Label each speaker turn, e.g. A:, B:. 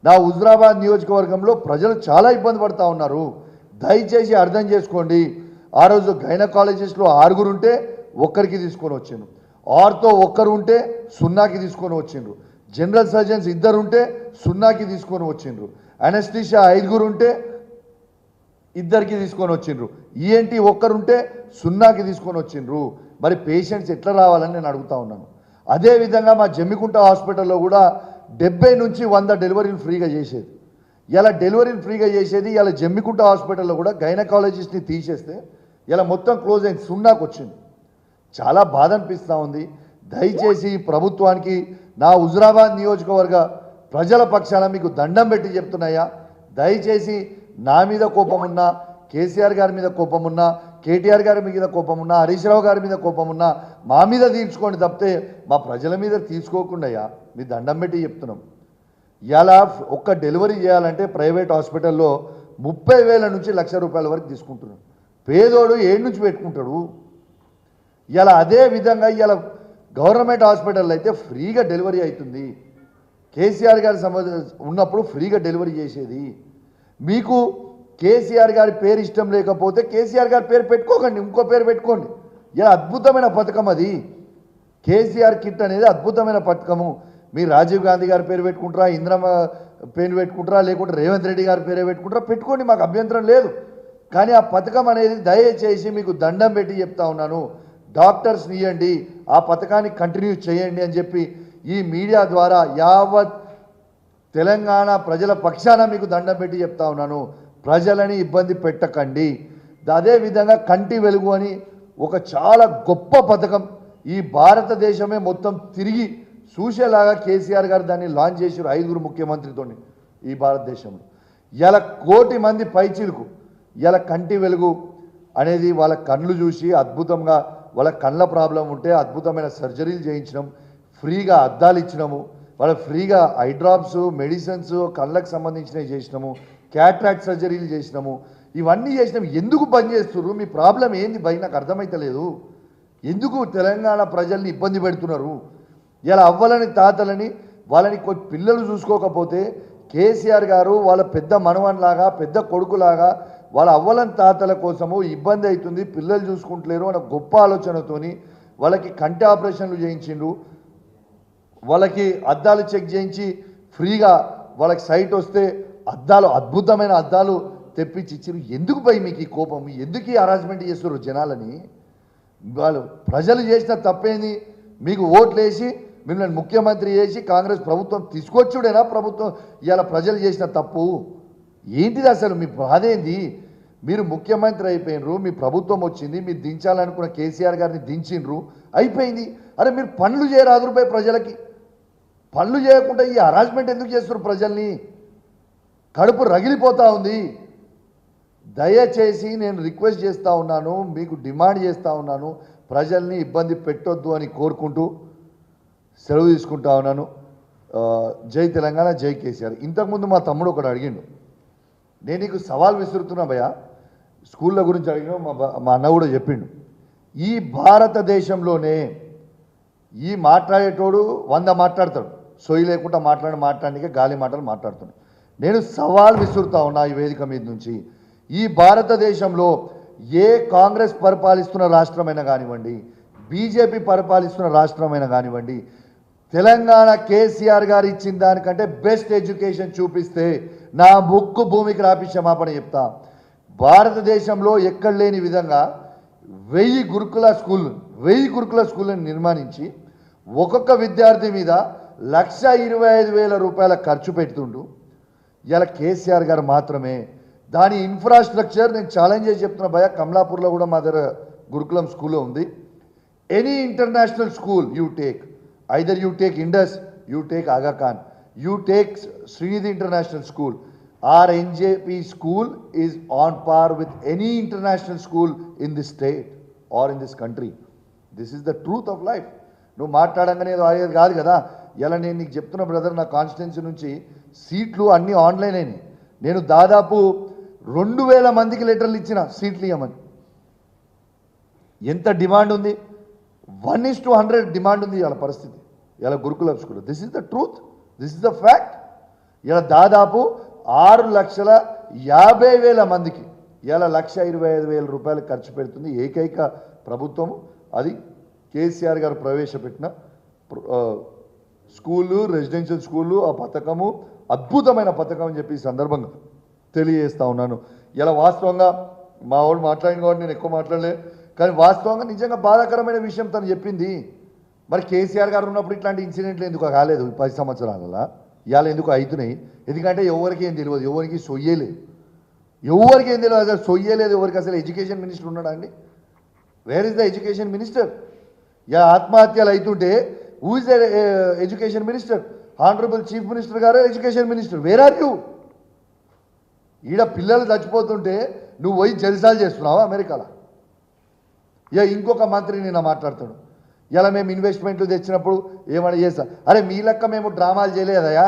A: నా హుజురాబాద్ నియోజకవర్గంలో ప్రజలు చాలా ఇబ్బంది పడుతూ ఉన్నారు. దయచేసి అర్థం చేసుకోండి. ఆ రోజు గైనకాలజిస్టులు 6 ఉంటే ఒక్కరికి తీసుకొని వచ్చిండ్రు, ఆర్తో 1 ఉంటే 0కి తీసుకొని వచ్చిండ్రు, జనరల్ సర్జన్స్ 2 ఉంటే 0కి తీసుకొని వచ్చిండ్రు, అనెస్థీషియా 5 ఉంటే 2కి తీసుకొని వచ్చిండ్రు, ఈఎన్టీ 1 ఉంటే 0కి తీసుకొని వచ్చిండ్రు. మరి పేషెంట్స్ ఎట్లా రావాలని నేను అడుగుతా ఉన్నాను. అదేవిధంగా మా జమ్మికుంట హాస్పిటల్లో కూడా 70 నుంచి 100 డెలివరీలు ఫ్రీగా చేసేది. ఇలా డెలివరీలు ఫ్రీగా చేసేది ఇలా జమ్మికుంట హాస్పిటల్లో కూడా గైనకాలజిస్ట్ని తీసేస్తే ఇలా మొత్తం క్లోజ్ అయింది, 0కి వచ్చింది. చాలా బాధ అనిపిస్తూ ఉంది. దయచేసి ప్రభుత్వానికి నా హుజురాబాద్ నియోజకవర్గ ప్రజల పక్షాన మీకు దండం పెట్టి చెప్తున్నాయా, దయచేసి నా మీద కోపం ఉన్నా, కేసీఆర్ గారి మీద కోపం ఉన్నా, కేటీఆర్ గారి మీద కోపం ఉన్నా, హరీష్ రావు గారి మీద కోపం ఉన్నా మా మీద తీర్చుకోండి తప్పితే మా ప్రజల మీద తీర్చుకోకుండా మీ దండం పెట్టి చెప్తున్నాం. ఇలా ఒక్క డెలివరీ చేయాలంటే ప్రైవేట్ హాస్పిటల్లో 30,000 నుంచి ₹1,00,000 వరకు తీసుకుంటున్నాడు. పేదోడు ఏడు నుంచి పెట్టుకుంటాడు. ఇలా అదే విధంగా ఇలా గవర్నమెంట్ హాస్పిటల్లో అయితే ఫ్రీగా డెలివరీ అవుతుంది. కేసీఆర్ గారి ఉన్నప్పుడు ఫ్రీగా డెలివరీ చేసేది. మీకు కేసీఆర్ గారి పేరు ఇష్టం లేకపోతే కేసీఆర్ గారి పేరు పెట్టుకోకండి, ఇంకో పేరు పెట్టుకోండి. ఇలా అద్భుతమైన పథకం అది. కేసీఆర్ కిట్ అనేది అద్భుతమైన పథకము. మీరు రాజీవ్ గాంధీ గారి పేరు పెట్టుకుంటారా, ఇందిరమ్మ పేరు పెట్టుకుంటారా, లేకుంటే రేవంత్ రెడ్డి గారి పేరే పెట్టుకుంటారా, పెట్టుకోండి, మాకు అభ్యంతరం లేదు. కానీ ఆ పథకం అనేది దయచేసి మీకు దండం పెట్టి చెప్తా ఉన్నాను, డాక్టర్స్ని ఇవ్వండి, ఆ పథకాన్ని కంటిన్యూ చేయండి అని చెప్పి ఈ మీడియా ద్వారా యావత్ తెలంగాణ ప్రజల పక్షాన మీకు దండం పెట్టి చెప్తా ఉన్నాను. ప్రజలని ఇబ్బంది పెట్టకండి. అదేవిధంగా కంటి వెలుగు అని ఒక చాలా గొప్ప పథకం, ఈ భారతదేశమే మొత్తం తిరిగి చూసేలాగా కేసీఆర్ గారు దాన్ని లాంచ్ చేశారు 5 ముఖ్యమంత్రితో ఈ భారతదేశంలో. ఇలా 1 కోటి మంది పైచిలుకు ఇలా కంటి వెలుగు అనేది వాళ్ళ కళ్ళు చూసి అద్భుతంగా వాళ్ళ కళ్ళ ప్రాబ్లం ఉంటే అద్భుతమైన సర్జరీలు చేయించినాం, ఫ్రీగా అద్దాలు ఇచ్చినాము, వాళ్ళ ఫ్రీగా ఐ డ్రాప్స్, మెడిసిన్స్, కళ్ళకు సంబంధించినవి చేసినాము, క్యాట్రాక్ట్ సర్జరీలు చేసినాము. ఇవన్నీ చేసినాము. ఎందుకు బంద్ చేస్తున్నారు? మీ ప్రాబ్లం ఏంది భయ్? నాకు అర్థమైతలేదు. ఎందుకు తెలంగాణ ప్రజల్ని ఇబ్బంది పెడుతున్నారు? ఇలా అవ్వలని తాతలని వాళ్ళని పిల్లలు చూసుకోకపోతే కేసీఆర్ గారు వాళ్ళ పెద్ద మనవన్లాగా పెద్ద కొడుకులాగా వాళ్ళ అవ్వలని తాతల కోసము ఇబ్బంది అవుతుంది, పిల్లలు చూసుకుంటలేరు అన్న గొప్ప ఆలోచనతోని వాళ్ళకి కంటి ఆపరేషన్లు చేయించిండు, వాళ్ళకి అద్దాలు చెక్ చేయించి ఫ్రీగా వాళ్ళకి సైట్ వస్తే అద్దాలు అద్భుతమైన అద్దాలు తెప్పించి ఇచ్చారు. ఎందుకు భయ్ మీకు ఈ కోపం? ఎందుకు ఈ హరాస్మెంట్ చేస్తారు జనాలని? వాళ్ళు ప్రజలు చేసిన తప్పేంది? మీకు ఓట్లు వేసి మిమ్మల్ని ముఖ్యమంత్రి చేసి కాంగ్రెస్ ప్రభుత్వం తీసుకొచ్చుడేనా ప్రభుత్వం ఇవాళ ప్రజలు చేసిన తప్పు ఏంటిది? అసలు మీ బాధ ఏంది? మీరు ముఖ్యమంత్రి అయిపోయినరు, మీ ప్రభుత్వం వచ్చింది, మీరు దించాలనుకున్న కేసీఆర్ గారిని దించిండ్రు, అయిపోయింది. అరే మీరు పనులు చేయరాదు రూపాయి ప్రజలకి, పనులు చేయకుండా ఈ హరాస్మెంట్ ఎందుకు చేస్తారు? ప్రజల్ని కడుపు రగిలిపోతూ ఉంది. దయచేసి నేను రిక్వెస్ట్ చేస్తూ ఉన్నాను, మీకు డిమాండ్ చేస్తూ ఉన్నాను, ప్రజల్ని ఇబ్బంది పెట్టొద్దు అని కోరుకుంటూ సెలవు తీసుకుంటా ఉన్నాను. జై తెలంగాణ, జై కేసీఆర్. ఇంతకుముందు మా తమ్ముడు ఒకడు అడిగిండు, నేను నీకు సవాల్ విసురుతున్నా భయ్యా, స్కూళ్ళ గురించి అడిగిన మా అన్న కూడా చెప్పిండు, ఈ భారతదేశంలోనే ఈ మాట్లాడేటోడు 100 మాట్లాడతాడు, సొయ్యి లేకుండా మాట్లాడడానికి గాలి మాటలు మాట్లాడుతున్నాడు. నేను సవాల్ విసురుతా ఉన్నా ఈ వేదిక మీద నుంచి, ఈ భారతదేశంలో ఏ కాంగ్రెస్ పరిపాలిస్తున్న రాష్ట్రమైనా కానివ్వండి, బీజేపీ పరిపాలిస్తున్న రాష్ట్రమైనా కానివ్వండి, తెలంగాణ కేసీఆర్ గారు ఇచ్చిన దానికంటే బెస్ట్ ఎడ్యుకేషన్ చూపిస్తే నా ముక్కు భూమికి రాపి క్షమాపణ చెప్తా. భారతదేశంలో ఎక్కడ లేని విధంగా 1000 గురుకుల స్కూళ్ళని నిర్మాణించి ఒక్కొక్క విద్యార్థి మీద ₹125,000 ఖర్చు పెడుతుండు. ఇలా కేసీఆర్ గారు మాత్రమే దాని ఇన్ఫ్రాస్ట్రక్చర్ నేను ఛాలెంజ్ చేసి చెప్తున్నా భయ్యా, కమలాపూర్లో కూడా మా దగ్గర గురుకులం స్కూల్లో ఉంది. Any international school you take, either you take Indus, you take Aga Khan, you take Srinidhi International School, our NJP school is on par with any international school in this state or in this country. This is the truth of life. నువ్వు మాట్లాడంగానే ఏదో అయ్యేది కాదు కదా. ఇలా నేను నీకు చెప్తున్నా brother, నా కాన్స్టిట్యున్సీ నుంచి సీట్లు అన్నీ ఆన్లైన్ అయినాయి. నేను దాదాపు 2,000 మందికి లెటర్లు ఇచ్చిన సీట్లు ఇవ్వమని. ఎంత డిమాండ్ ఉంది? 1:100 డిమాండ్ ఉంది ఇవాళ పరిస్థితి, ఇలా గురుకుల school. This is the truth, this is the fact. ఇలా దాదాపు 6,50,000 మందికి ఇలా 1,25,000 రూపాయలు ఖర్చు పెడుతుంది ఏకైక ప్రభుత్వం. అది కేసీఆర్ గారు ప్రవేశపెట్టిన స్కూళ్ళు, రెసిడెన్షియల్ స్కూళ్ళు. ఆ పథకము అద్భుతమైన పథకం అని చెప్పి ఈ సందర్భంగా తెలియజేస్తా ఉన్నాను. ఇలా వాస్తవంగా మా వాడు మాట్లాడిన కాబట్టి నేను ఎక్కువ మాట్లాడలే, కానీ వాస్తవంగా నిజంగా బాధాకరమైన విషయం తను చెప్పింది. మరి కేసీఆర్ గారు ఉన్నప్పుడు ఇట్లాంటి ఇన్సిడెంట్లు ఎందుకు కాలేదు 10 సంవత్సరాలలో? ఇవాళ ఎందుకు అవుతున్నాయి? ఎందుకంటే ఎవరికి ఏం తెలియదు, ఎవరికి సొయ్యలేదు, ఎవరికి ఏం తెలియదు, అసలు సొయ్యలేదు ఎవరికి. అసలు ఎడ్యుకేషన్ మినిస్టర్ ఉన్నాడా అండి? Where is the education minister? ఇలా ఆత్మహత్యలు అవుతుంటే who is the education minister? Honourable chief minister గారు education minister. Where are you? ఈడ పిల్లలు చచ్చిపోతుంటే నువ్వు పోయి జల్సాలు చేస్తున్నావా అమెరికాలో? ఇక ఇంకొక మంత్రి నిన్న మాట్లాడతాడు, ఇలా మేము ఇన్వెస్ట్మెంట్లు తెచ్చినప్పుడు ఏమైనా చేస్తా. అరే మీ లెక్క మేము డ్రామాలు చేయలేదయా.